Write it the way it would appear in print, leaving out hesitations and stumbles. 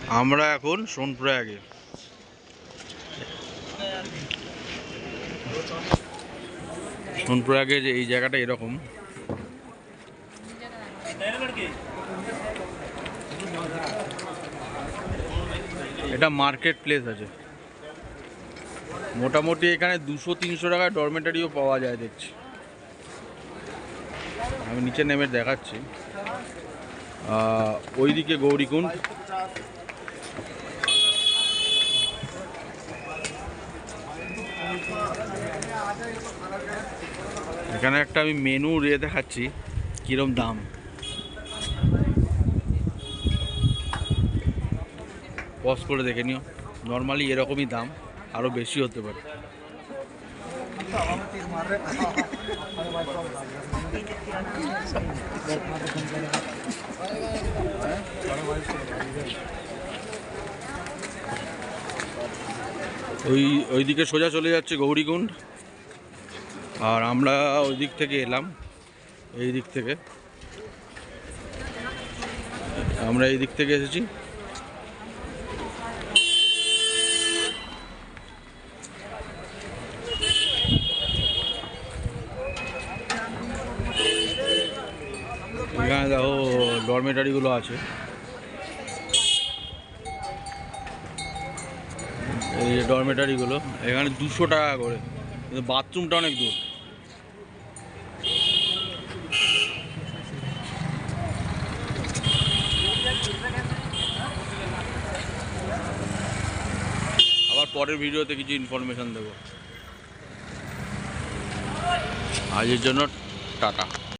আমরা এখন সোনপ্রয়াগে। সোনপ্রয়াগে যে এই জায়গাটা এরকম, এটা মার্কেট প্লেস আছে। মোটামুটি এখানে 200-300 টাকায় ডরমেটারিও পাওয়া যায় দেখছি। আমি নিচে নেমে দেখাচ্ছি। ওইদিকে গৌরীকুণ্ড, এখানে একটা আমি মেনু রে দেখাচ্ছি কিরম দাম। পজ করে দেখে নিও। নর্মালি এরকমই দাম, আরও বেশি হতে পারে। ওইদিকে সোজা চলে যাচ্ছে গৌরীকুণ্ড, আর আমরা ওই দিক থেকে এলাম। এই দিক থেকে আমরা এই দিক থেকে এসেছি। এখানে দেখো ডরমেটারিগুলো আছে। এই যে ডরমেটারিগুলো, এখানে 200 টাকা করে, কিন্তু বাথরুমটা অনেক দূর। আবার পরের ভিডিওতে কিছু ইনফরমেশন দেবো। আজের জন্য টাটা।